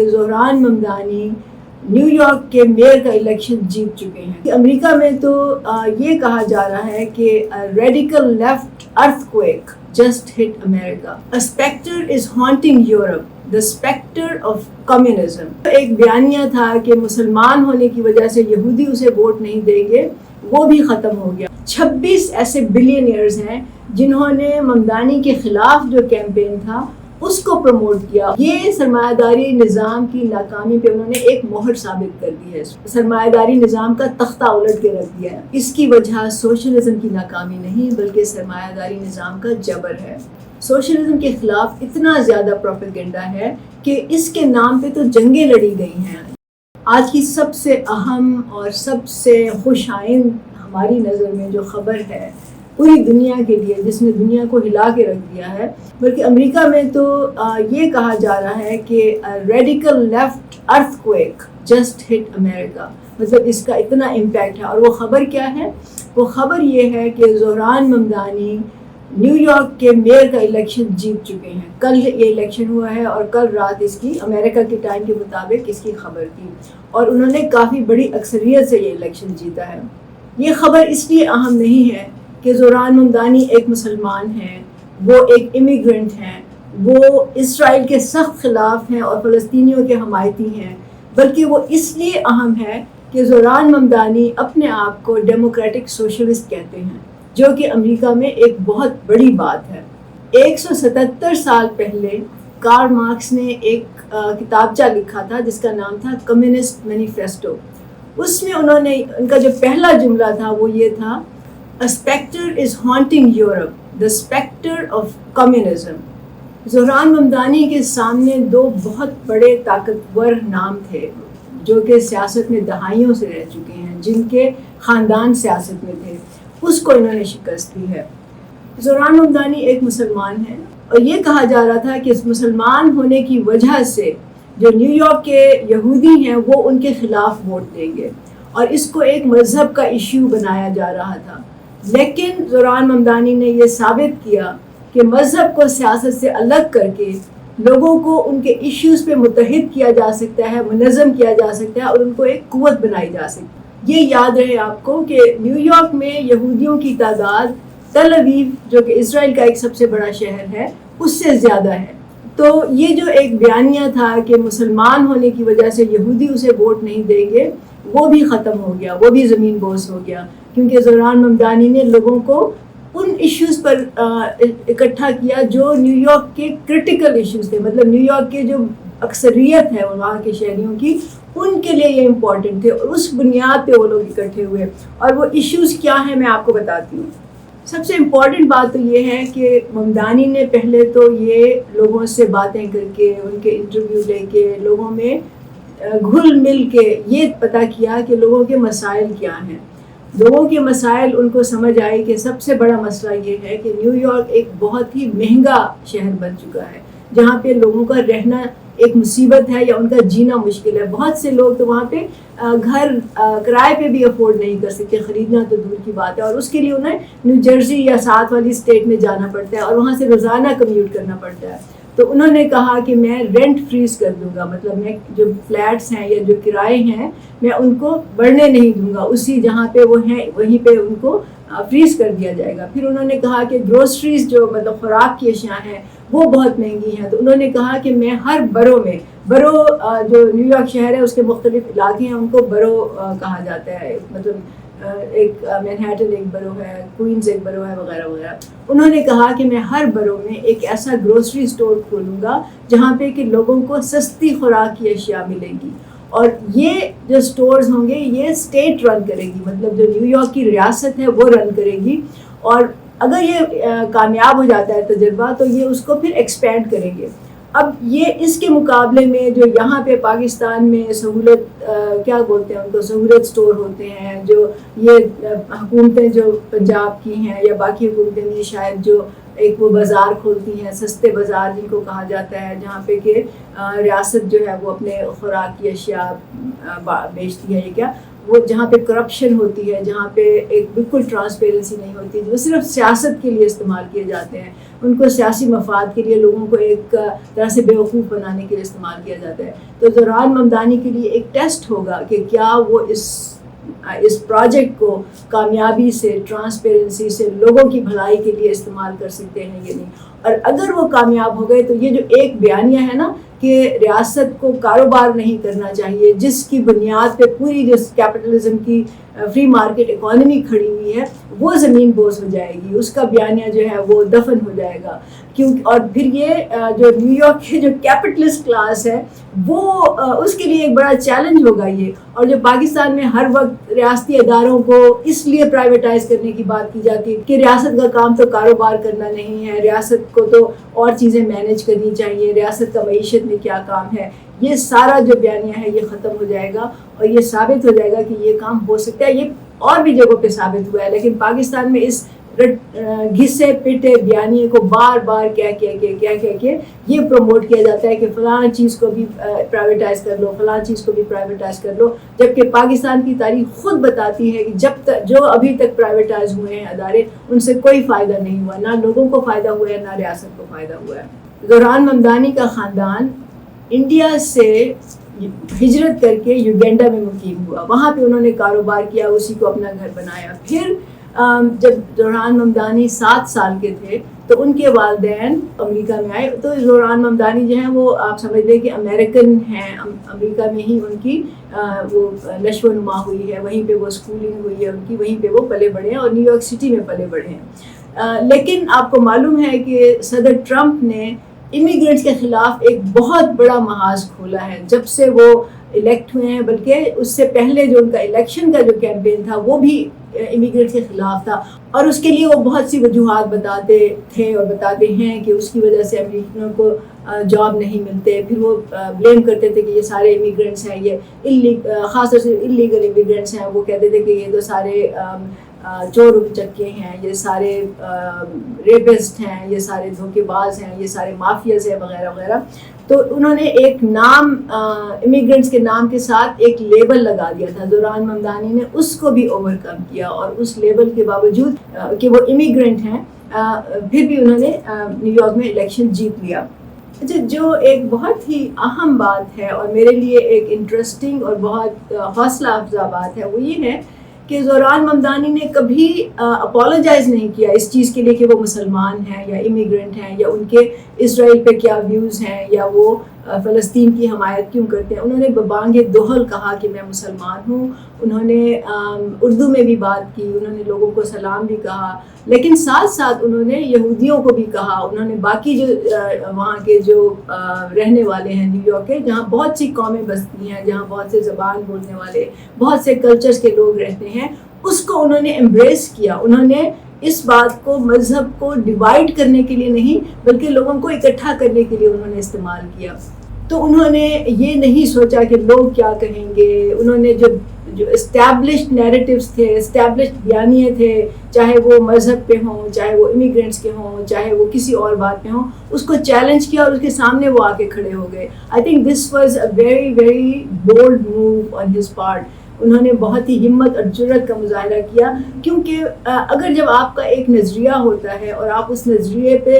Dhahran Mamdani new York کے mayor کا election جیت چکے ہیں۔ امریکہ میں تو یہ کہا جا رہا ہے کہ radical left earth quick just hit America, a specter is haunting Europe, the specter of communism۔ ایک بیانیہ تھا کہ مسلمان ہونے کی وجہ سے یہودی اسے ووٹ نہیں دیں گے، وہ بھی ختم ہو گیا۔ 26 ایسے بلینئرز ہیں جنہوں نے ممدانی کے خلاف جو کیمپین تھا اس کو پروموٹ کیا۔ یہ سرمایہ داری نظام کی ناکامی پہ انہوں نے ایک مہر ثابت کر دی ہے، سرمایہ داری نظام کا تختہ الٹ کے رکھ دیا ہے۔ اس کی وجہ سوشلزم کی ناکامی نہیں بلکہ سرمایہ داری نظام کا جبر ہے۔ سوشلزم کے خلاف اتنا زیادہ پروپیگنڈا ہے کہ اس کے نام پہ تو جنگیں لڑی گئی ہیں۔ آج کی سب سے اہم اور سب سے خوش آئند ہماری نظر میں جو خبر ہے پوری دنیا کے لیے، جس نے دنیا کو ہلا کے رکھ دیا ہے، بلکہ امریکہ میں تو یہ کہا جا رہا ہے کہ ریڈیکل لیفٹ ارتھ کویک جسٹ ہٹ امریکہ، مطلب اس کا اتنا امپیکٹ ہے۔ اور وہ خبر کیا ہے؟ وہ خبر یہ ہے کہ زہران ممدانی نیو یارک کے میئر کا الیکشن جیت چکے ہیں۔ کل یہ الیکشن ہوا ہے اور کل رات اس کی امریکہ کے ٹائم کے مطابق اس کی خبر تھی، اور انہوں نے کافی بڑی اکثریت سے یہ الیکشن جیتا ہے۔ یہ خبر اس لیے اہم نہیں ہے کہ زہران ممدانی ایک مسلمان ہیں، وہ ایک امیگرنٹ ہیں، وہ اسرائیل کے سخت خلاف ہیں اور فلسطینیوں کے حمایتی ہیں، بلکہ وہ اس لیے اہم ہے کہ زہران ممدانی اپنے آپ کو ڈیموکریٹک سوشلسٹ کہتے ہیں، جو کہ امریکہ میں ایک بہت بڑی بات ہے۔ 177 سال پہلے کارل مارکس نے ایک کتابچہ لکھا تھا جس کا نام تھا کمیونسٹ مینیفیسٹو۔ اس میں انہوں نے ان کا جو پہلا جملہ تھا وہ یہ تھا، A specter is haunting Europe, the specter of communism۔ Dhahran Mamdani کے سامنے دو بہت بڑے طاقتور نام تھے جو کہ سیاست میں دہائیوں سے رہ چکے ہیں، جن کے خاندان سیاست میں تھے، اس کو انہوں نے شکست دی ہے۔ زہران ممدانی ایک مسلمان ہیں، اور یہ کہا جا رہا تھا کہ اس مسلمان ہونے کی وجہ سے جو نیو یارک کے یہودی ہیں وہ ان کے خلاف ووٹ دیں گے، اور اس کو ایک مذہب کا ایشو بنایا جا رہا تھا۔ لیکن زہران ممدانی نے یہ ثابت کیا کہ مذہب کو سیاست سے الگ کر کے لوگوں کو ان کے ایشوز پہ متحد کیا جا سکتا ہے، منظم کیا جا سکتا ہے، اور ان کو ایک قوت بنائی جا سکتی ہے۔ یہ یاد رہے آپ کو کہ نیو یارک میں یہودیوں کی تعداد تل اویو، جو کہ اسرائیل کا ایک سب سے بڑا شہر ہے، اس سے زیادہ ہے۔ تو یہ جو ایک بیانیہ تھا کہ مسلمان ہونے کی وجہ سے یہودی اسے ووٹ نہیں دیں گے، وہ بھی ختم ہو گیا، وہ بھی زمین بوس ہو گیا، کیونکہ زہران ممدانی نے لوگوں کو ان ایشوز پر اکٹھا کیا جو نیو یارک کے کرٹیکل ایشوز تھے، مطلب نیو یارک کے جو اکثریت ہے وہاں کے شہریوں کی، ان کے لیے یہ امپورٹنٹ تھے، اور اس بنیاد پہ وہ لوگ اکٹھے ہوئے۔ اور وہ ایشوز کیا ہیں میں آپ کو بتاتی ہوں۔ سب سے امپورٹنٹ بات تو یہ ہے کہ ممدانی نے پہلے تو یہ لوگوں سے باتیں کر کے، ان کے انٹرویو لے کے، لوگوں میں گھل مل کے یہ پتہ کیا کہ لوگوں کے مسائل کیا ہیں۔ لوگوں کے مسائل ان کو سمجھ آئی کہ سب سے بڑا مسئلہ یہ ہے کہ نیو یارک ایک بہت ہی مہنگا شہر بن چکا ہے، جہاں پہ لوگوں کا رہنا ایک مصیبت ہے یا ان کا جینا مشکل ہے۔ بہت سے لوگ تو وہاں پہ گھر کرائے پہ بھی افورڈ نہیں کر سکتے، خریدنا تو دور کی بات ہے، اور اس کے لیے انہیں نیو جرسی یا ساتھ والی اسٹیٹ میں جانا پڑتا ہے اور وہاں سے روزانہ کمیوٹ کرنا پڑتا ہے۔ تو انہوں نے کہا کہ میں رینٹ فریز کر دوں گا، مطلب میں جو فلیٹس ہیں یا جو کرائے ہیں میں ان کو بڑھنے نہیں دوں گا، اسی جہاں پہ وہ ہیں وہیں پہ ان کو فریز کر دیا جائے گا۔ پھر انہوں نے کہا کہ گروسریز جو مطلب خوراک کی اشیاء ہیں وہ بہت مہنگی ہیں، تو انہوں نے کہا کہ میں ہر برو میں، برو جو نیو یارک شہر ہے اس کے مختلف علاقے ہیں، ان کو برو کہا جاتا ہے، مطلب ایک مینہٹن ایک برو ہے، کوئنز ایک برو ہے، وغیرہ وغیرہ۔ انہوں نے کہا کہ میں ہر برو میں ایک ایسا گروسری اسٹور کھولوں گا جہاں پہ کہ لوگوں کو سستی خوراک کی اشیاء ملے گی، اور یہ جو اسٹورز ہوں گے یہ اسٹیٹ رن کرے گی، مطلب جو نیو یارک کی ریاست ہے وہ رن کرے گی، اور اگر یہ کامیاب ہو جاتا ہے تجربہ تو یہ اس کو پھر ایکسپینڈ کریں گے۔ اب یہ اس کے مقابلے میں جو یہاں پہ پاکستان میں سہولت کیا بولتے ہیں ان کو، سہولت سٹور ہوتے ہیں، جو یہ حکومتیں جو پنجاب کی ہیں یا باقی حکومتیں بھی شاید جو ایک وہ بازار کھولتی ہیں، سستے بازار جن کو کہا جاتا ہے، جہاں پہ کہ ریاست جو ہے وہ اپنے خوراک کی اشیاء بیچتی ہے، یہ کیا وہ جہاں پہ کرپشن ہوتی ہے, جہاں پہ ایک بالکل ٹرانسپیرنسی نہیں ہوتی, وہ صرف سیاست کے لیے استعمال کیے جاتے ہیں, ان کو سیاسی مفاد کے لیے لوگوں کو ایک طرح سے بیوقوف بنانے کے لیے استعمال کیا جاتا ہے. تو زوران ممدانی کے لیے ایک ٹیسٹ ہوگا کہ کیا وہ اس پروجیکٹ کو کامیابی سے, ٹرانسپیرنسی سے, لوگوں کی بھلائی کے لیے استعمال کر سکتے ہیں یا نہیں. اور اگر وہ کامیاب ہو گئے تو یہ جو ایک بیانیہ ہے نا کہ ریاست کو کاروبار نہیں کرنا چاہیے, جس کی بنیاد پہ پوری جو کیپٹلزم کی فری مارکیٹ اکانومی کھڑی ہوئی ہے, وہ زمین بوس ہو جائے گی, اس کا بیانیہ جو ہے وہ دفن ہو جائے گا. اور پھر یہ جو نیو یارک کے جو کیپٹلسٹ کلاس ہے وہ اس کے لیے ایک بڑا چیلنج ہوگا یہ. اور جو پاکستان میں ہر وقت ریاستی اداروں کو اس لیے پرائیویٹائز کرنے کی بات کی جاتی ہے کہ ریاست کا کام تو کاروبار کرنا نہیں ہے, ریاست کو تو اور چیزیں مینیج کرنی چاہیے, ریاست کا معیشت میں کیا کام ہے, یہ سارا جو بیانیہ ہے یہ ختم ہو جائے گا اور یہ ثابت ہو جائے گا کہ یہ کام ہو سکتا ہے. یہ اور بھی جگہوں پہ ثابت ہوا ہے, لیکن پاکستان میں اس گھسے پٹے بیانیے کو بار بار کہہ کے یہ پروموٹ کیا جاتا ہے کہ فلاں چیز کو بھی پرائیویٹائز کر لو, فلاں چیز کو بھی پرائیویٹائز کر لو, جبکہ پاکستان کی تاریخ خود بتاتی ہے کہ جب تک جو ابھی تک پرائیویٹائز ہوئے ہیں ادارے, ان سے کوئی فائدہ نہیں ہوا, نہ لوگوں کو فائدہ ہوا ہے نہ ریاست کو فائدہ ہوا ہے. زوران ممدانی کا خاندان انڈیا سے ہجرت کر کے یوگینڈا میں مقیم ہوا, وہاں پہ انہوں نے کاروبار کیا, اسی کو اپنا گھر بنایا. پھر جب زوران ممدانی 7 سال کے تھے تو ان کے والدین امریکہ میں آئے. تو زوران ممدانی جو ہیں وہ آپ سمجھ لیں کہ امریکن ہیں, امریکہ میں ہی ان کی وہ نشو و نما ہوئی ہے, وہیں پہ وہ اسکولنگ ہوئی ہے ان کی, وہیں پہ وہ پلے بڑھے ہیں اور نیو یارک سٹی میں پلے بڑھے ہیں. لیکن آپ کو معلوم ہے کہ صدر ٹرمپ نے امیگرینٹس کے خلاف ایک بہت بڑا محاذ کھولا ہے جب سے وہ الیکٹ ہوئے ہیں, بلکہ اس سے پہلے جو ان کا الیکشن کا جو کیمپین تھا وہ بھی امیگرینٹس کے خلاف تھا. اور اس کے لیے وہ بہت سی وجوہات بتاتے تھے اور بتاتے ہیں کہ اس کی وجہ سے امریکنوں کو جاب نہیں ملتے. پھر وہ بلیم کرتے تھے کہ یہ سارے امیگرینٹس ہیں, یہ خاص طور سے انلیگل امیگرینٹس ہیں, وہ کہتے تھے کہ یہ تو سارے چور چکے ہیں, یہ سارے ریپسٹ ہیں, یہ سارے دھوکے باز ہیں, یہ سارے مافیاز ہیں وغیرہ وغیرہ. تو انہوں نے ایک نام امیگرینٹس کے نام کے ساتھ ایک لیبل لگا دیا تھا. زوران ممدانی نے اس کو بھی اوور کم کیا اور اس لیبل کے باوجود کہ وہ امیگرینٹ ہیں پھر بھی انہوں نے نیو یارک میں الیکشن جیت لیا. اچھا, جو ایک بہت ہی اہم بات ہے اور میرے لیے ایک انٹرسٹنگ اور بہت حوصلہ افزا بات ہے وہ یہ ہے کہ زوران ممدانی نے کبھی اپولوجائز نہیں کیا اس چیز کے لیے کہ وہ مسلمان ہیں یا امیگرینٹ ہیں یا ان کے اسرائیل پہ کیا ویوز ہیں یا وہ فلسطین کی حمایت کیوں کرتے ہیں. انہوں نے ببانگ دوہل کہا کہ میں مسلمان ہوں, انہوں نے اردو میں بھی بات کی, انہوں نے لوگوں کو سلام بھی کہا, لیکن ساتھ ساتھ انہوں نے یہودیوں کو بھی کہا, انہوں نے باقی جو وہاں کے جو رہنے والے ہیں نیو یارک کے, جہاں بہت سی قومیں بستی ہیں, جہاں بہت سے زبان بولنے والے, بہت سے کلچرز کے لوگ رہتے ہیں, اس کو انہوں نے ایمبریس کیا. انہوں نے اس بات کو مذہب کو ڈیوائڈ کرنے کے لیے نہیں بلکہ لوگوں کو اکٹھا کرنے کے لیے انہوں نے استعمال کیا. تو انہوں نے یہ نہیں سوچا کہ لوگ کیا کہیں گے. انہوں نے جو اسٹیبلشڈ نیریٹیوز تھے, اسٹیبلشڈ بیانیے تھے, چاہے وہ مذہب پہ ہوں, چاہے وہ امیگرینٹس کے ہوں, چاہے وہ کسی اور بات پہ ہوں, اس کو چیلنج کیا اور اس کے سامنے وہ آ کے کھڑے ہو گئے. I think this was a very very bold move on his part. انہوں نے بہت ہی ہمت اور جرأت کا مظاہرہ کیا, کیونکہ اگر جب آپ کا ایک نظریہ ہوتا ہے اور آپ اس نظریے پہ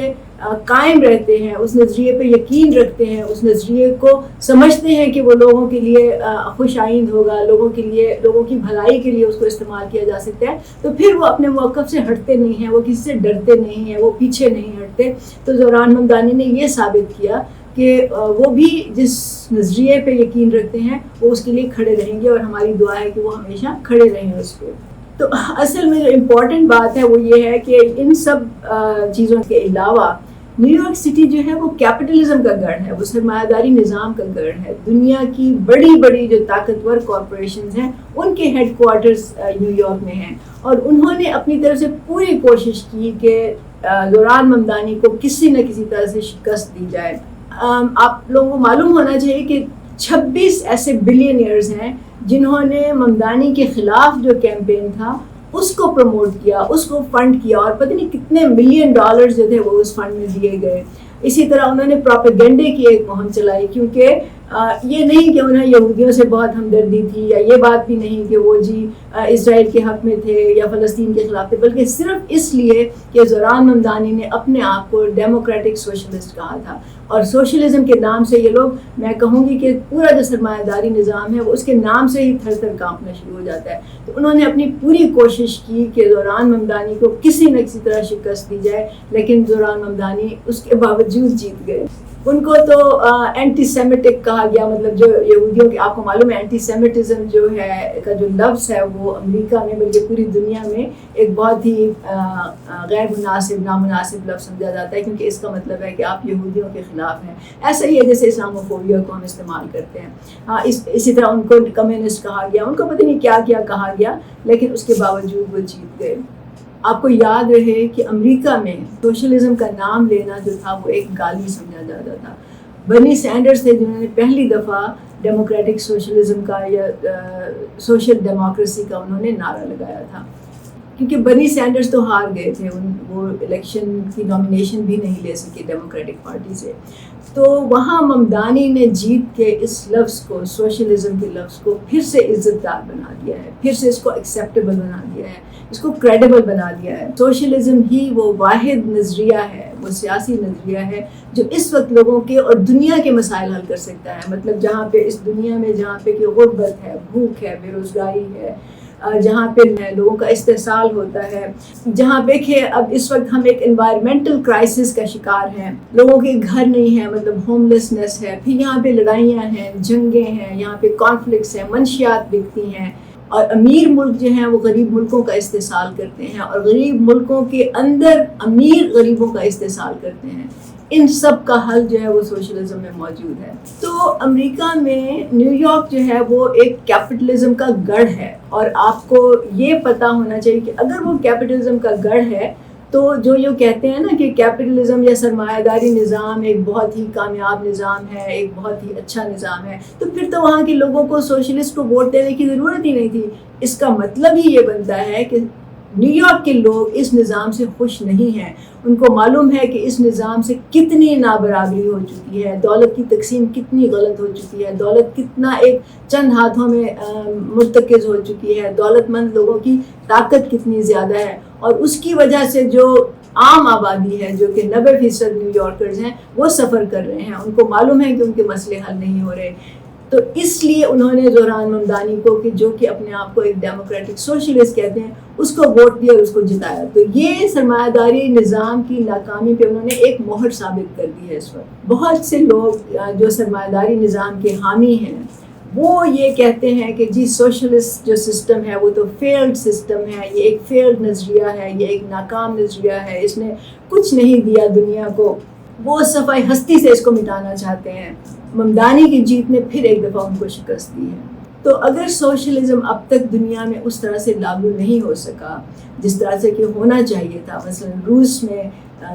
قائم رہتے ہیں, اس نظریے پہ یقین رکھتے ہیں, اس نظریے کو سمجھتے ہیں کہ وہ لوگوں کے لیے خوش آئند ہوگا, لوگوں کے لیے, لوگوں کی بھلائی کے لیے اس کو استعمال کیا جا سکتا ہے, تو پھر وہ اپنے موقف سے ہٹتے نہیں ہیں, وہ کسی سے ڈرتے نہیں ہیں, وہ پیچھے نہیں ہٹتے. تو زوران ممدانی نے یہ ثابت کیا کہ وہ بھی جس نظریے پہ یقین رکھتے ہیں وہ اس کے لیے کھڑے رہیں گے, اور ہماری دعا ہے کہ وہ ہمیشہ کھڑے رہیں اس پہ. تو اصل میں جو امپورٹنٹ بات ہے وہ یہ ہے کہ ان سب چیزوں کے علاوہ نیو یارک سٹی جو ہے وہ کیپٹلزم کا گڑھ ہے, وہ سرمایہ داری نظام کا گڑھ ہے. دنیا کی بڑی بڑی جو طاقتور کارپوریشنز ہیں ان کے ہیڈ کوارٹرز نیو یارک میں ہیں, اور انہوں نے اپنی طرف سے پوری کوشش کی کہ زوران ممدانی کو کسی نہ کسی طرح سے شکست دی جائے. آپ لوگوں کو معلوم ہونا چاہیے کہ 26 ایسے بلینئرز ہیں جنہوں نے ممدانی کے خلاف جو کیمپین تھا اس کو پروموٹ کیا, اس کو فنڈ کیا, اور پتہ نہیں کتنے $1 ملین جو تھے وہ اس فنڈ میں دیے گئے. اسی طرح انہوں نے پروپیگنڈے کی ایک مہم چلائی, کیونکہ یہ نہیں کہ انہیں یہودیوں سے بہت ہمدردی تھی، یا یہ بات بھی نہیں کہ وہ اسرائیل کے حق میں تھے یا فلسطین کے خلاف تھے، بلکہ صرف اس لیے کہ زوران ممدانی نے اپنے آپ کو ڈیموکریٹک سوشلسٹ کہا تھا. اور سوشلزم کے نام سے یہ لوگ، میں کہوں گی کہ پورا جو سرمایہ داری نظام ہے وہ اس کے نام سے ہی تھر تھر کانپنا شروع ہو جاتا ہے. تو انہوں نے اپنی پوری کوشش کی کہ زوران ممدانی کو کسی نہ کسی طرح شکست دی جائے، لیکن زوران ممدانی اس کے باوجود جیت گئے. ان کو تو اینٹی سیمیٹک کہا گیا، مطلب جو یہودیوں کے، آپ کو معلوم ہے اینٹی سیمیٹزم جو ہے کا جو لفظ ہے وہ امریکہ میں بلکہ پوری دنیا میں ایک بہت ہی غیر مناسب، نامناسب لفظ سمجھا جاتا ہے، کیونکہ اس کا مطلب ہے کہ آپ یہودیوں کے خلاف ہیں. ایسا ہی ہے جیسے اسلاموفوبیا کو ہم استعمال کرتے ہیں. اسی طرح ان کو کمیونسٹ کہا گیا، ان کو پتہ نہیں کیا کیا کہا گیا، لیکن اس کے باوجود وہ جیت گئے. آپ کو یاد رہے کہ امریکہ میں سوشلزم کا نام لینا جو تھا وہ ایک گالی سمجھا جاتا تھا. برنی سینڈرز تھے جنہوں نے پہلی دفعہ ڈیموکریٹک سوشلزم کا یا سوشل ڈیموکریسی کا انہوں نے نعرہ لگایا تھا، کیونکہ برنی سینڈرز تو ہار گئے تھے، وہ الیکشن کی نامینیشن بھی نہیں لے سکے ڈیموکریٹک پارٹی سے. تو وہاں ممدانی نے جیت کے اس لفظ کو، سوشلزم کے لفظ کو پھر سے عزت دار بنا دیا ہے، پھر سے اس کو ایکسیپٹیبل بنا دیا ہے، اس کو کریڈیبل بنا دیا ہے. سوشلزم ہی وہ واحد نظریہ ہے، وہ سیاسی نظریہ ہے جو اس وقت لوگوں کے اور دنیا کے مسائل حل کر سکتا ہے. مطلب جہاں پہ اس دنیا میں جہاں پہ کہ غربت ہے، بھوک ہے، بے روزگاری ہے، جہاں پہ لوگوں کا استحصال ہوتا ہے، جہاں پہ کہ اب اس وقت ہم ایک انوائرمنٹل کرائسس کا شکار ہیں، لوگوں کے گھر نہیں ہیں، مطلب ہوم لیسنس ہے، پھر یہاں پہ لڑائیاں ہیں، جنگیں ہیں، یہاں پہ کانفلکٹس ہیں، منشیات بکتی ہیں، اور امیر ملک جو ہیں وہ غریب ملکوں کا استحصال کرتے ہیں، اور غریب ملکوں کے اندر امیر غریبوں کا استحصال کرتے ہیں. ان سب کا حل جو ہے وہ سوشلزم میں موجود ہے. تو امریکہ میں نیو یارک جو ہے وہ ایک کیپٹلزم کا گڑھ ہے، اور آپ کو یہ پتہ ہونا چاہیے کہ اگر وہ کیپٹلزم کا گڑھ ہے تو جو یہ کہتے ہیں نا کہ کیپٹلزم یا سرمایہ داری نظام ایک بہت ہی کامیاب نظام ہے، ایک بہت ہی اچھا نظام ہے، تو پھر تو وہاں کے لوگوں کو سوشلسٹ کو ووٹ دینے کی ضرورت ہی نہیں تھی. اس کا مطلب ہی یہ بنتا ہے کہ نیو یارک کے لوگ اس نظام سے خوش نہیں ہیں. ان کو معلوم ہے کہ اس نظام سے کتنی نابرابری ہو چکی ہے، دولت کی تقسیم کتنی غلط ہو چکی ہے، دولت کتنا ایک چند ہاتھوں میں مرتکز ہو چکی ہے، دولت مند لوگوں کی طاقت کتنی زیادہ ہے، اور اس کی وجہ سے جو عام آبادی ہے جو کہ 90% نیو یارکرز ہیں وہ سفر کر رہے ہیں. ان کو معلوم ہے کہ ان کے مسئلے حل نہیں ہو رہے. تو اس لیے انہوں نے زوران ممدانی کو، کہ جو کہ اپنے آپ کو ایک ڈیموکریٹک سوشلسٹ کہتے ہیں، اس کو ووٹ دیا اور اس کو جتایا. تو یہ سرمایہ داری نظام کی ناکامی پہ انہوں نے ایک مہر ثابت کر دی ہے. اس وقت بہت سے لوگ جو سرمایہ داری نظام کے حامی ہیں وہ یہ کہتے ہیں کہ جی سوشلسٹ جو سسٹم ہے وہ تو فیلڈ سسٹم ہے، یہ ایک فیلڈ نظریہ ہے، یہ ایک ناکام نظریہ ہے، اس نے کچھ نہیں دیا دنیا کو. وہ صفحہ ہستی سے اس کو مٹانا چاہتے ہیں. ممدانی کی جیت نے پھر ایک دفعہ ان کو شکست دی ہے. تو اگر سوشلزم اب تک دنیا میں اس طرح سے لاگو نہیں ہو سکا جس طرح سے کہ ہونا چاہیے تھا، مثلا روس میں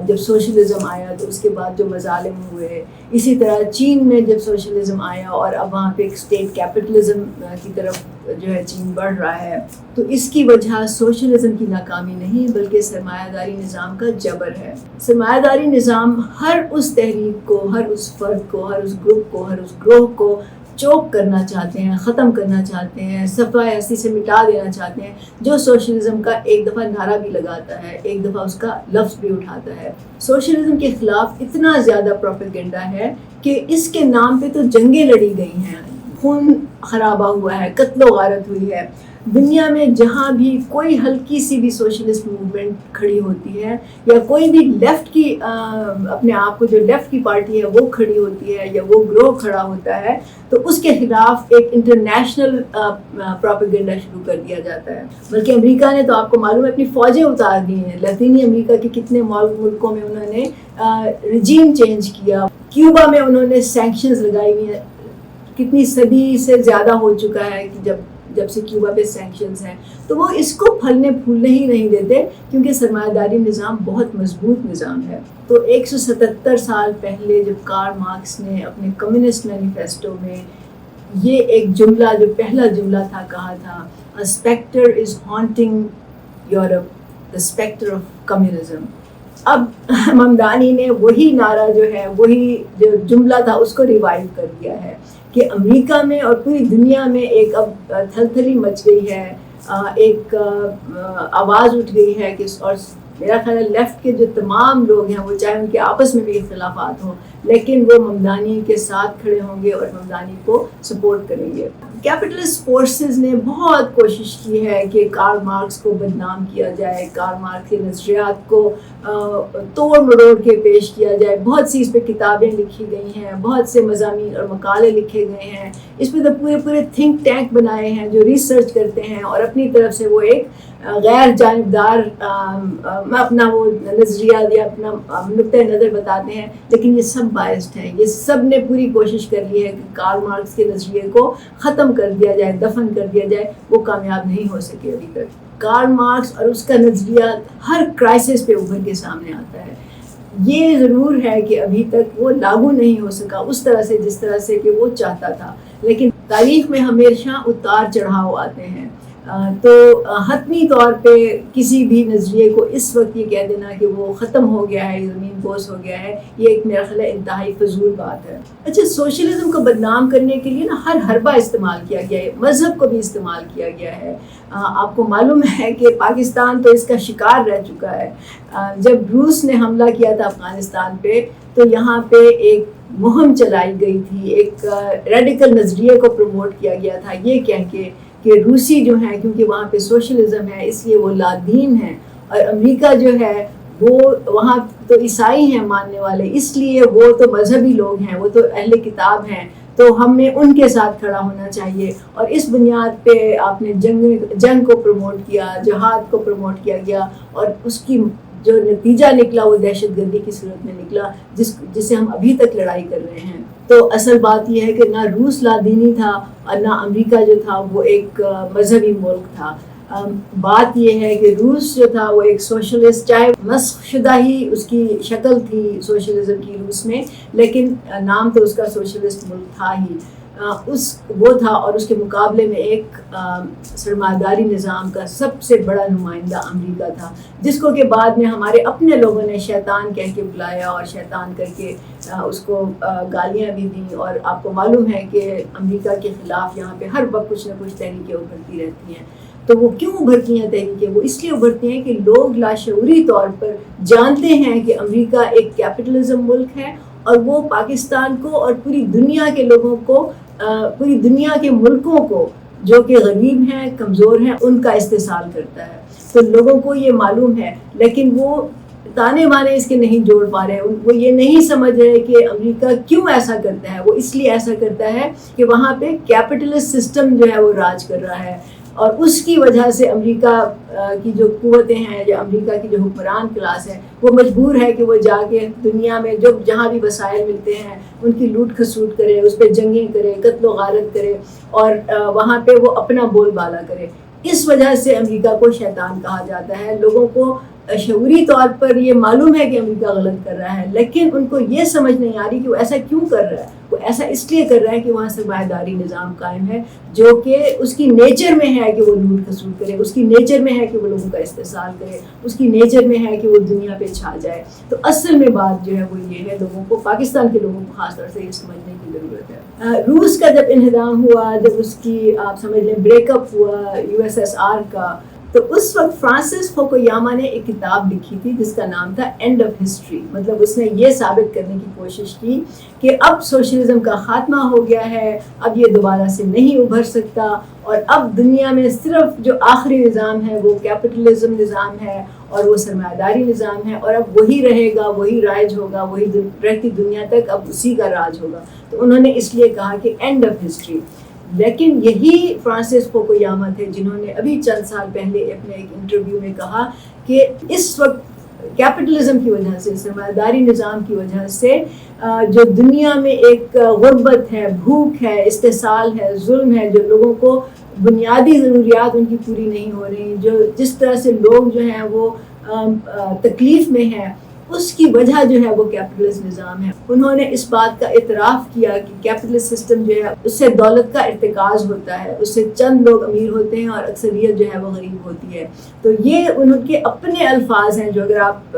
جب سوشلزم آیا تو اس کے بعد جو مظالم ہوئے، اسی طرح چین میں جب سوشلزم آیا اور اب وہاں پہ ایک اسٹیٹ کیپٹلزم کی طرف جو ہے چین بڑھ رہا ہے، تو اس کی وجہ سوشلزم کی ناکامی نہیں بلکہ سرمایہ داری نظام کا جبر ہے. سرمایہ داری نظام ہر اس تحریک کو، ہر اس فرد کو، ہر اس گروپ کو، ہر اس گروہ کو چوک کرنا چاہتے ہیں، ختم کرنا چاہتے ہیں، صفحہ ہستی سے مٹا دینا چاہتے ہیں، جو سوشلزم کا ایک دفعہ نعرہ بھی لگاتا ہے، ایک دفعہ اس کا لفظ بھی اٹھاتا ہے. سوشلزم کے خلاف اتنا زیادہ پروپیگنڈا ہے کہ اس کے نام پہ تو جنگیں لڑی گئی ہیں، خون خرابہ ہوا ہے، قتل و غارت ہوئی ہے. دنیا میں جہاں بھی کوئی ہلکی سی بھی سوشلسٹ موومنٹ کھڑی ہوتی ہے، یا کوئی بھی لیفٹ کی اپنے آپ کو جو لیفٹ کی پارٹی ہے وہ کھڑی ہوتی ہے، یا وہ گروہ کھڑا ہوتا ہے، تو اس کے خلاف ایک انٹرنیشنل پروپیگنڈا شروع کر دیا جاتا ہے. بلکہ امریکہ نے تو آپ کو معلوم ہے اپنی فوجیں اتار دی ہیں. لاطینی امریکہ کے کتنے ملکوں میں انہوں نے رجیم چینج کیا. کیوبا میں انہوں نے سینکشنز لگائی ہوئی ہیں. کتنی صدی سے زیادہ ہو چکا ہے کہ جب سے کیوبا پہ سینکشنز ہیں. تو وہ اس کو پھلنے پھولنے ہی نہیں دیتے، کیونکہ سرمایہ داری نظام بہت مضبوط نظام ہے. تو 177 سال پہلے جب کارل مارکس نے اپنے کمیونسٹ مینیفیسٹو میں یہ ایک جملہ، جو پہلا جملہ تھا، کہا تھا "A specter is haunting Europe, the specter of communism". اب ممدانی نے وہی نعرہ جو ہے، وہی جو جملہ تھا، اس کو ریوائیو کر دیا ہے کہ امریکہ میں اور پوری دنیا میں ایک اب تھلتھلی مچ گئی ہے، ایک آواز اٹھ گئی ہے کہ اور میرا خیال ہے لیفٹ کے جو تمام لوگ ہیں وہ چاہے ان کے آپس میں بھی اختلافات ہوں لیکن وہ ممدانی کے ساتھ کھڑے ہوں گے اور ممدانی کو سپورٹ کریں گے۔ کیپٹلسٹ فورسز نے بہت کوشش کی ہے کہ کارل مارکس کو بدنام کیا جائے، کارل مارکس کے نظریات کو توڑ مروڑ کے پیش کیا جائے، بہت سی اس پہ کتابیں لکھی گئی ہیں، بہت سے مضامین اور مقالے لکھے گئے ہیں، اس پہ تو پورے تھنک ٹینک بنائے ہیں جو ریسرچ کرتے ہیں اور اپنی طرف سے وہ ایک غیر جانبدار اپنا وہ نظریہ یا اپنا نقطۂ نظر بتاتے ہیں، لیکن یہ سب بائسڈ ہیں، یہ سب نے پوری کوشش کر لی ہے کہ کارل مارکس کے نظریے کو ختم کر دیا جائے، دفن کر دیا جائے، وہ کامیاب نہیں ہو سکے ابھی تک۔ کارل مارکس اور اس کا نظریہ ہر کرائسس پہ ابھر کے سامنے آتا ہے۔ یہ ضرور ہے کہ ابھی تک وہ لاگو نہیں ہو سکا اس طرح سے جس طرح سے کہ وہ چاہتا تھا، لیکن تاریخ میں ہمیشہ اتار چڑھاؤ آتے ہیں، تو حتمی طور پہ کسی بھی نظریے کو اس وقت یہ کہہ دینا کہ وہ ختم ہو گیا ہے، زمین بوس ہو گیا ہے، یہ ایک میرا خیال ہے انتہائی فضول بات ہے۔ اچھا، سوشلزم کو بدنام کرنے کے لیے نا ہر حربہ استعمال کیا گیا ہے، مذہب کو بھی استعمال کیا گیا ہے۔ آپ کو معلوم ہے کہ پاکستان تو اس کا شکار رہ چکا ہے۔ جب روس نے حملہ کیا تھا افغانستان پہ تو یہاں پہ ایک مہم چلائی گئی تھی، ایک ریڈیکل نظریے کو پروموٹ کیا گیا تھا، یہ کہہ کے کہ روسی جو ہیں کیونکہ وہاں پہ سوشلزم ہے اس لیے وہ لادین ہیں، اور امریکہ جو ہے وہ وہاں تو عیسائی ہیں ماننے والے، اس لیے وہ تو مذہبی لوگ ہیں، وہ تو اہل کتاب ہیں، تو ہمیں ان کے ساتھ کھڑا ہونا چاہیے۔ اور اس بنیاد پہ آپ نے جنگ کو پروموٹ کیا، جہاد کو پروموٹ کیا گیا، اور اس کی جو نتیجہ نکلا وہ دہشت گردی کی صورت میں نکلا، جس سے ہم ابھی تک لڑائی کر رہے ہیں۔ تو اصل بات یہ ہے کہ نہ روس لادینی تھا اور نہ امریکہ جو تھا وہ ایک مذہبی ملک تھا۔ بات یہ ہے کہ روس جو تھا وہ ایک سوشلسٹ، چاہے مسخ شدہ ہی اس کی شکل تھی سوشلزم کی روس میں، لیکن نام تو اس کا سوشلسٹ ملک تھا ہی، وہ تھا، اور اس کے مقابلے میں ایک سرمایہ داری نظام کا سب سے بڑا نمائندہ امریکہ تھا، جس کو کہ بعد میں ہمارے اپنے لوگوں نے شیطان کہہ کے بلایا اور شیطان کر کے اس کو گالیاں بھی دیں۔ اور آپ کو معلوم ہے کہ امریکہ کے خلاف یہاں پہ ہر وقت کچھ نہ کچھ تحریکیں ابھرتی رہتی ہیں۔ تو وہ کیوں ابھرتی ہیں تحریکیں؟ وہ اس لیے ابھرتی ہیں کہ لوگ لاشعوری طور پر جانتے ہیں کہ امریکہ ایک کیپٹلزم ملک ہے، اور وہ پاکستان کو اور پوری دنیا کے لوگوں کو، پوری دنیا کے ملکوں کو جو کہ غریب ہیں، کمزور ہیں، ان کا استحصال کرتا ہے۔ تو لوگوں کو یہ معلوم ہے، لیکن وہ تانے بانے اس کے نہیں جوڑ پا رہے، وہ یہ نہیں سمجھ رہے کہ امریکہ کیوں ایسا کرتا ہے۔ وہ اس لیے ایسا کرتا ہے کہ وہاں پہ کیپٹلسٹ سسٹم جو ہے وہ راج کر رہا ہے، اور اس کی وجہ سے امریکہ کی جو قوتیں ہیں یا امریکہ کی جو حکمران کلاس ہے وہ مجبور ہے کہ وہ جا کے دنیا میں جو جہاں بھی وسائل ملتے ہیں ان کی لوٹ کھسوٹ کرے، اس پہ جنگیں کرے، قتل و غارت کرے، اور وہاں پہ وہ اپنا بول بالا کرے۔ اس وجہ سے امریکہ کو شیطان کہا جاتا ہے۔ لوگوں کو شعوری طور پر یہ معلوم ہے کہ امریکہ غلط کر رہا ہے، لیکن ان کو یہ سمجھ نہیں آ رہی کہ وہ ایسا کیوں کر رہا ہے۔ وہ ایسا اس لیے کر رہا ہے کہ وہاں سرمایہ داری نظام قائم ہے، جو کہ اس کی نیچر میں ہے کہ وہ لوٹ کھسوٹ کرے، اس کی نیچر میں ہے کہ وہ لوگوں کا استحصال کرے، اس کی نیچر میں ہے کہ وہ دنیا پہ چھا جائے۔ تو اصل میں بات جو ہے وہ یہ ہے، لوگوں کو، پاکستان کے لوگوں کو خاص طور سے یہ سمجھنے کی ضرورت ہے۔ روس کا جب انہدام ہوا، جب اس کی آپ سمجھ لیں بریک اپ ہوا USSR کا، تو اس وقت فرانسس فوکویاما نے ایک کتاب لکھی تھی جس کا نام تھا اینڈ آف ہسٹری۔ مطلب اس نے یہ ثابت کرنے کی کوشش کی کہ اب سوشلزم کا خاتمہ ہو گیا ہے، اب یہ دوبارہ سے نہیں ابھر سکتا، اور اب دنیا میں صرف جو آخری نظام ہے وہ کیپٹلزم نظام ہے، اور وہ سرمایہ داری نظام ہے، اور اب وہی رہے گا، وہی رائج ہوگا، وہی رہتی دنیا تک اب اسی کا راج ہوگا۔ تو انہوں نے اس لیے کہا کہ اینڈ آف ہسٹری۔ لیکن یہی فرانسس فوکویاما تھے جنہوں نے ابھی چند سال پہلے اپنے ایک انٹرویو میں کہا کہ اس وقت کیپٹلزم کی وجہ سے، سرمایہ داری نظام کی وجہ سے جو دنیا میں ایک غربت ہے، بھوک ہے، استحصال ہے، ظلم ہے، جو لوگوں کو بنیادی ضروریات ان کی پوری نہیں ہو رہی، جو جس طرح سے لوگ جو ہیں وہ تکلیف میں ہیں، اس کی وجہ جو ہے وہ کیپٹلسٹ نظام ہے. انہوں نے اس بات کا اعتراف کیا کہ کیپٹلسٹ سسٹم جو ہے اس سے دولت کا ارتکاز ہوتا ہے, اس سے چند لوگ امیر ہوتے ہیں اور اکثریت جو ہے وہ غریب ہوتی ہے. تو یہ ان کے اپنے الفاظ ہیں جو اگر آپ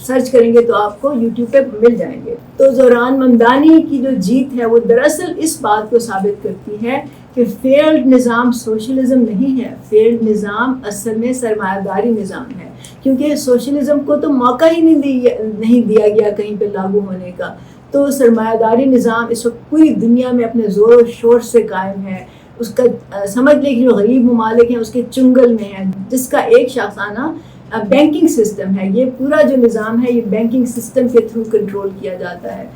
سرچ کریں گے تو آپ کو یوٹیوب پہ مل جائیں گے. تو زوران ممدانی کی جو جیت ہے وہ دراصل اس بات کو ثابت کرتی ہے کہ فیلڈ نظام سوشلزم نہیں ہے, فیلڈ نظام اصل میں سرمایہ داری نظام ہے, کیونکہ سوشلزم کو تو موقع ہی نہیں دیا گیا کہیں پہ لاگو ہونے کا. تو سرمایہ داری نظام اس وقت پوری دنیا میں اپنے زور و شور سے قائم ہے. اس کا سمجھ لیں کہ جو غریب ممالک ہیں اس کے چنگل میں ہیں, جس کا ایک شاخانہ بینکنگ سسٹم ہے. یہ پورا جو نظام ہے یہ بینکنگ سسٹم کے تھرو کنٹرول کیا جاتا ہے.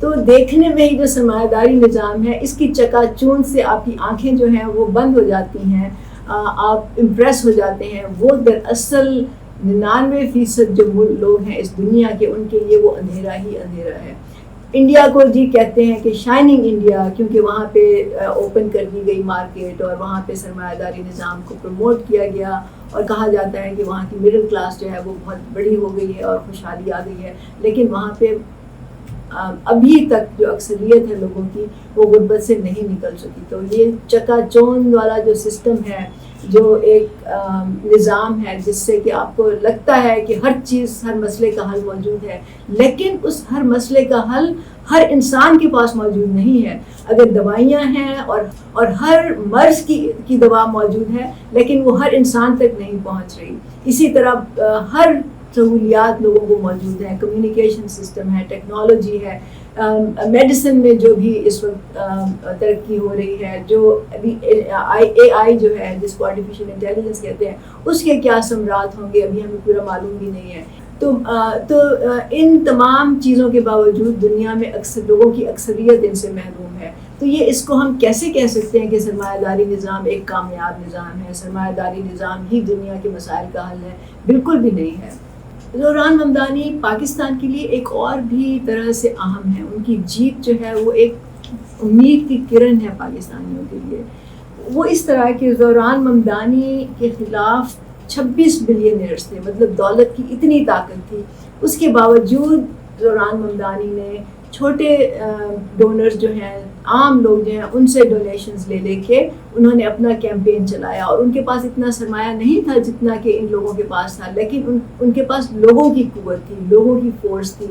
تو دیکھنے میں ہی جو سرمایہ داری نظام ہے اس کی چکا چوند سے آپ کی آنکھیں جو ہیں وہ بند ہو جاتی ہیں, آپ امپریس ہو جاتے ہیں. وہ دراصل 99% جو لوگ ہیں اس دنیا کے, ان کے لیے وہ اندھیرا ہی اندھیرا ہے. انڈیا کو جی کہتے ہیں کہ شائننگ انڈیا, کیونکہ وہاں پہ اوپن کر دی گئی مارکیٹ اور وہاں پہ سرمایہ داری نظام کو پروموٹ کیا گیا, اور کہا جاتا ہے کہ وہاں کی مڈل کلاس جو ہے وہ بہت بڑی ہو گئی ہے اور خوشحالی آ گئی ہے. لیکن وہاں پہ ابھی تک جو اکثریت ہے لوگوں کی وہ غربت سے نہیں نکل سکی. تو یہ چکا چوند والا جو سسٹم ہے, جو ایک نظام ہے جس سے کہ آپ کو لگتا ہے کہ ہر چیز, ہر مسئلے کا حل موجود ہے, لیکن اس ہر مسئلے کا حل ہر انسان کے پاس موجود نہیں ہے. اگر دوائیاں ہیں اور ہر مرض کی دوا موجود ہے, لیکن وہ ہر انسان تک نہیں پہنچ رہی. اسی طرح ہر سہولیات لوگوں کو موجود ہیں, کمیونیکیشن سسٹم ہے, ٹیکنالوجی ہے, میڈیسن میں جو بھی اس وقت ترقی ہو رہی ہے, جو ابھی AI جو ہے جس کو آرٹیفیشیل انٹیلیجنس کہتے ہیں, اس کے کیا ثمرات ہوں گے ابھی ہمیں پورا معلوم بھی نہیں ہے. تو ان تمام چیزوں کے باوجود دنیا میں اکثر لوگوں کی اکثریت ان سے محروم ہے. تو یہ اس کو ہم کیسے کہہ سکتے ہیں کہ سرمایہ داری نظام ایک کامیاب نظام ہے, سرمایہ داری نظام ہی دنیا کے مسائل کا حل ہے؟ بالکل بھی نہیں ہے. زوران ممدانی پاکستان کے لیے ایک اور بھی طرح سے اہم ہے. ان کی جیت جو ہے وہ ایک امید کی کرن ہے پاکستانیوں کے لیے. وہ اس طرح کہ زوران ممدانی کے خلاف 26 بلینئرز تھے, مطلب دولت کی اتنی طاقت تھی. اس کے باوجود زوران ممدانی نے چھوٹے ڈونرز جو ہیں, عام لوگ جو ہیں, ان سے ڈونیشنز لے کے انہوں نے اپنا کیمپین چلایا. اور ان کے پاس اتنا سرمایہ نہیں تھا جتنا کہ ان لوگوں کے پاس تھا, لیکن ان کے پاس لوگوں کی قوت تھی, لوگوں کی فورس تھی,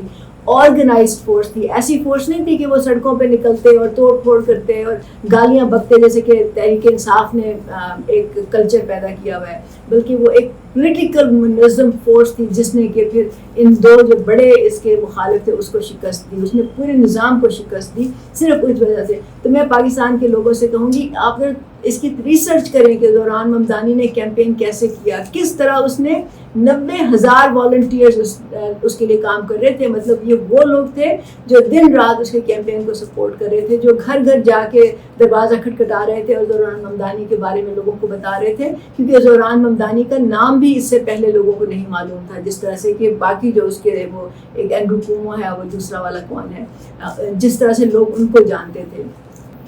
آرگنائزڈ فورس تھی. ایسی فورس نہیں تھی کہ وہ سڑکوں پہ نکلتے اور توڑ پھوڑ کرتے اور گالیاں بکتے جیسے کہ تحریک انصاف نے ایک کلچر پیدا کیا ہوا ہے, بلکہ وہ ایک پولیٹیکل منظم فورس تھی جس نے کہ پھر ان دو جو بڑے اس کے مخالف تھے اس کو شکست دی. اس نے پورے نظام کو شکست دی صرف اس وجہ سے. تو میں پاکستان کے لوگوں سے کہوں گی آپ اگر اس کی ریسرچ کریں کہ زوران ممدانی نے کیمپین کیسے کیا, کس طرح اس نے 90,000 والنٹیئرز اس کے لیے کام کر رہے تھے. مطلب یہ وہ لوگ تھے جو دن رات اس کے کیمپین کو سپورٹ کر رہے تھے, جو گھر گھر جا کے دروازہ کھٹکھٹا رہے تھے اور زوران ممدانی کے بارے میں لوگوں کو بتا رہے تھے, کیونکہ زوران ممدانی کا نام بھی اس سے پہلے لوگوں کو نہیں معلوم تھا, جس طرح سے کہ باقی جو اس کے وہ ایک اینڈرو کومو ہے, وہ دوسرا والا کون ہے, جس طرح سے لوگ ان کو جانتے تھے.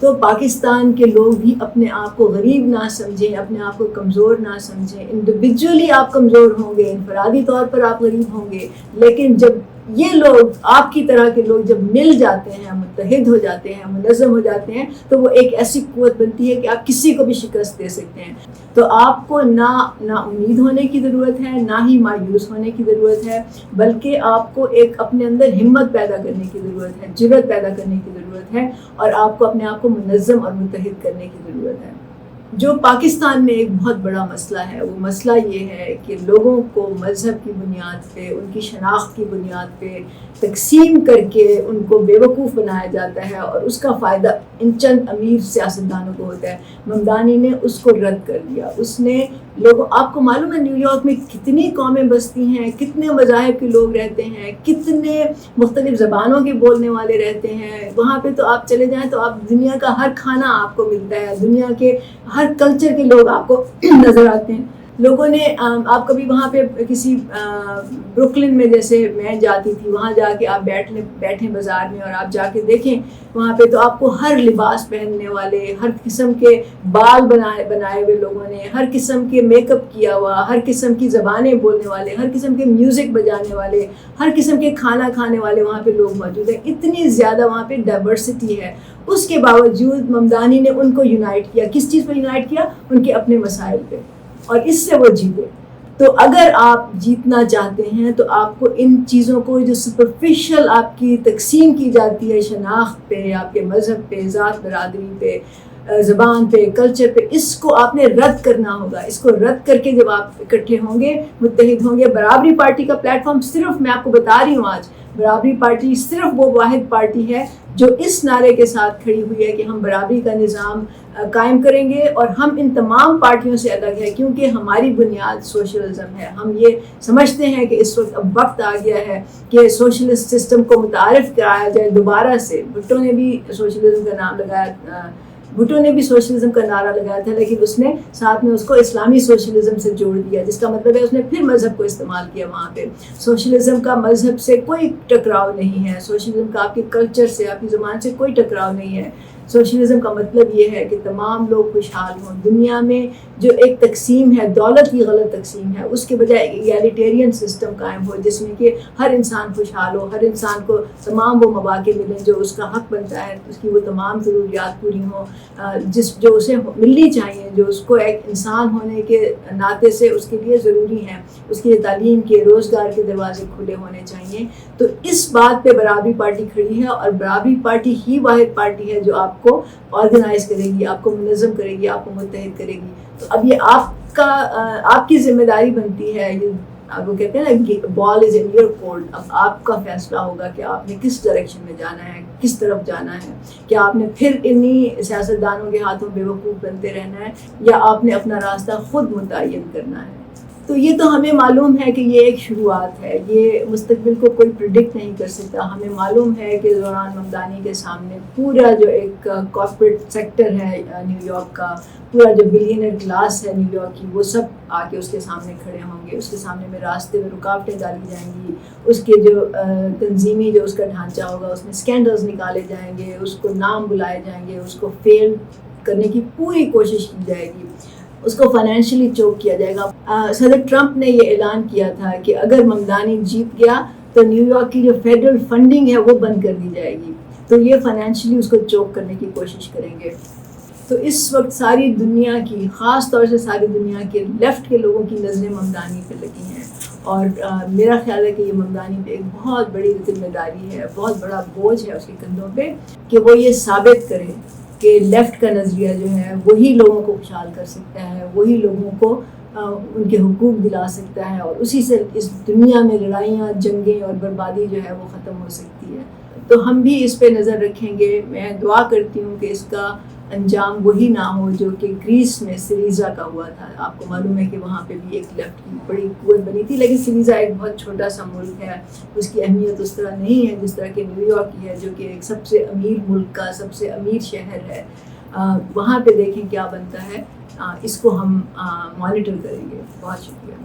تو پاکستان کے لوگ بھی اپنے آپ کو غریب نہ سمجھیں, اپنے آپ کو کمزور نہ سمجھیں. انڈیویجولی آپ کمزور ہوں گے, انفرادی طور پر آپ غریب ہوں گے, لیکن جب یہ لوگ آپ کی طرح کے لوگ جب مل جاتے ہیں, متحد ہو جاتے ہیں, منظم ہو جاتے ہیں, تو وہ ایک ایسی قوت بنتی ہے کہ آپ کسی کو بھی شکست دے سکتے ہیں. تو آپ کو نہ امید ہونے کی ضرورت ہے, نہ ہی مایوس ہونے کی ضرورت ہے, بلکہ آپ کو ایک اپنے اندر ہمت پیدا کرنے کی ضرورت ہے, جرأت پیدا کرنے کی ضرورت ہے, اور آپ کو اپنے آپ کو منظم اور متحد کرنے کی ضرورت ہے. جو پاکستان میں ایک بہت بڑا مسئلہ ہے وہ مسئلہ یہ ہے کہ لوگوں کو مذہب کی بنیاد پہ, ان کی شناخت کی بنیاد پہ تقسیم کر کے ان کو بے وقوف بنایا جاتا ہے, اور اس کا فائدہ ان چند امیر سیاستدانوں کو ہوتا ہے. ممدانی نے اس کو رد کر دیا. اس نے لوگوں, آپ کو معلوم ہے نیو یارک میں کتنی قومیں بستی ہیں, کتنے مذاہب کے لوگ رہتے ہیں, کتنے مختلف زبانوں کے بولنے والے رہتے ہیں. وہاں پہ تو آپ چلے جائیں تو آپ دنیا کا ہر کھانا آپ کو ملتا ہے, دنیا کے ہر کلچر کے لوگ آپ کو نظر آتے ہیں. لوگوں نے آپ کبھی وہاں پہ کسی بروکلن میں جیسے میں جاتی تھی، وہاں جا کے آپ بیٹھیں بازار میں اور آپ جا کے دیکھیں وہاں پہ، تو آپ کو ہر لباس پہننے والے، ہر قسم کے بال بنائے ہوئے لوگوں نے، ہر قسم کے میک اپ کیا ہوا، ہر قسم کی زبانیں بولنے والے، ہر قسم کے میوزک بجانے والے، ہر قسم کے کھانا کھانے والے وہاں پہ لوگ موجود ہیں. اتنی زیادہ وہاں پہ ڈائیورسٹی ہے. اس کے باوجود ممدانی نے ان کو یونائٹ کیا. کس چیز پہ یونائٹ کیا؟ ان کے اپنے مسائل پہ، اور اس سے وہ جیتے. تو اگر آپ جیتنا چاہتے ہیں تو آپ کو ان چیزوں کو، جو سپرفیشل آپ کی تقسیم کی جاتی ہے شناخت پہ، آپ کے مذہب پہ، ذات برادری پہ، زبان پہ، کلچر پہ، اس کو آپ نے رد کرنا ہوگا. اس کو رد کر کے جب آپ اکٹھے ہوں گے، متحد ہوں گے. برابری پارٹی کا پلیٹ فارم صرف، میں آپ کو بتا رہی ہوں آج، برابری پارٹی صرف وہ واحد پارٹی ہے جو اس نعرے کے ساتھ کھڑی ہوئی ہے کہ ہم برابری کا نظام قائم کریں گے، اور ہم ان تمام پارٹیوں سے الگ ہے کیونکہ ہماری بنیاد سوشلزم ہے. ہم یہ سمجھتے ہیں کہ اس وقت اب وقت آ گیا ہے کہ سوشلسٹ سسٹم کو متعارف کرایا جائے دوبارہ سے. بھٹو نے بھی سوشلزم کا نام لگایا، بھٹو نے بھی سوشلزم کا نعرہ لگایا تھا، لیکن اس نے ساتھ میں اس کو اسلامی سوشلزم سے جوڑ دیا، جس کا مطلب ہے اس نے پھر مذہب کو استعمال کیا وہاں پہ. سوشلزم کا مذہب سے کوئی ٹکراؤ نہیں ہے، سوشلزم کا آپ کے کلچر سے، آپ کی زبان سے کوئی ٹکراؤ نہیں ہے. سوشلزم کا مطلب یہ ہے کہ تمام لوگ خوشحال ہوں. دنیا میں جو ایک تقسیم ہے، دولت کی غلط تقسیم ہے، اس کے بجائے ایگالیٹیرین سسٹم قائم ہو جس میں کہ ہر انسان خوشحال ہو، ہر انسان کو تمام وہ مواقع ملیں جو اس کا حق بنتا ہے، اس کی وہ تمام ضروریات پوری ہوں جو اسے ملنی چاہیے، جو اس کو ایک انسان ہونے کے ناطے سے اس کے لیے ضروری ہیں. اس کے تعلیم کے، روزگار کے دروازے کھلے ہونے چاہیے. تو اس بات پہ برابری پارٹی کھڑی ہے، اور برابری پارٹی ہی واحد پارٹی ہے جو آپ کو آرگنائز کرے گی، آپ کو منظم کرے گی، آپ کو متحد کرے گی. تو اب یہ آپ کی ذمہ داری بنتی ہے. وہ کہتے ہیں نا، بال از ان یور کورٹ. اب آپ کا فیصلہ ہوگا کہ آپ نے کس ڈائریکشن میں جانا ہے، کس طرف جانا ہے. کیا آپ نے پھر انہی سیاستدانوں کے ہاتھوں بیوقوف بنتے رہنا ہے، یا آپ نے اپنا راستہ خود متعین کرنا ہے؟ تو یہ تو ہمیں معلوم ہے کہ یہ ایک شروعات ہے، یہ مستقبل کو کوئی پریڈکٹ نہیں کر سکتا. ہمیں معلوم ہے کہ زوران ممدانی کے سامنے پورا جو ایک کارپوریٹ سیکٹر ہے نیو یارک کا، پورا جو بلینئر کلاس ہے نیو یارک کی، وہ سب آ کے اس کے سامنے کھڑے ہوں گے. اس کے سامنے میں راستے میں رکاوٹیں ڈالی جائیں گی. اس کے جو تنظیمی جو اس کا ڈھانچہ ہوگا، اس میں اسکینڈلز نکالے جائیں گے، اس کو نام بلائے جائیں گے، اس کو فیل کرنے کی پوری کوشش کی جائے گی، اس کو فائنینشلی چوک کیا جائے گا. صدر ٹرمپ نے یہ اعلان کیا تھا کہ اگر ممدانی جیت گیا تو نیو یارک کی جو فیڈرل فنڈنگ ہے وہ بند کر دی جائے گی. تو یہ فائنینشلی اس کو چوک کرنے کی کوشش کریں گے. تو اس وقت ساری دنیا کی، خاص طور سے ساری دنیا کے لیفٹ کے لوگوں کی نظریں ممدانی پہ لگی ہیں، اور میرا خیال ہے کہ یہ ممدانی پہ ایک بہت بڑی ذمہ داری ہے، بہت بڑا بوجھ ہے اس کے کندھوں پہ، کہ وہ یہ ثابت کرے کہ لیفٹ کا نظریہ جو ہے وہی لوگوں کو خوشحال کر سکتا ہے، وہی لوگوں کو ان کے حقوق دلا سکتا ہے، اور اسی سے اس دنیا میں لڑائیاں، جنگیں اور بربادی جو ہے وہ ختم ہو سکتی ہے. تو ہم بھی اس پہ نظر رکھیں گے. میں دعا کرتی ہوں کہ اس کا انجام وہی نہ ہو جو کہ گریس میں سریزا کا ہوا تھا. آپ کو معلوم ہے کہ وہاں پہ بھی ایک لیفٹ کی بڑی قوت بنی تھی، لیکن سریزا ایک بہت چھوٹا سا ملک ہے، اس کی اہمیت اس طرح نہیں ہے جس طرح کہ نیو یارک کی ہے، جو کہ ایک سب سے امیر ملک کا سب سے امیر شہر ہے. وہاں پہ دیکھیں کیا بنتا ہے. اس کو ہم مانیٹر کریں گے. بہت شکریہ.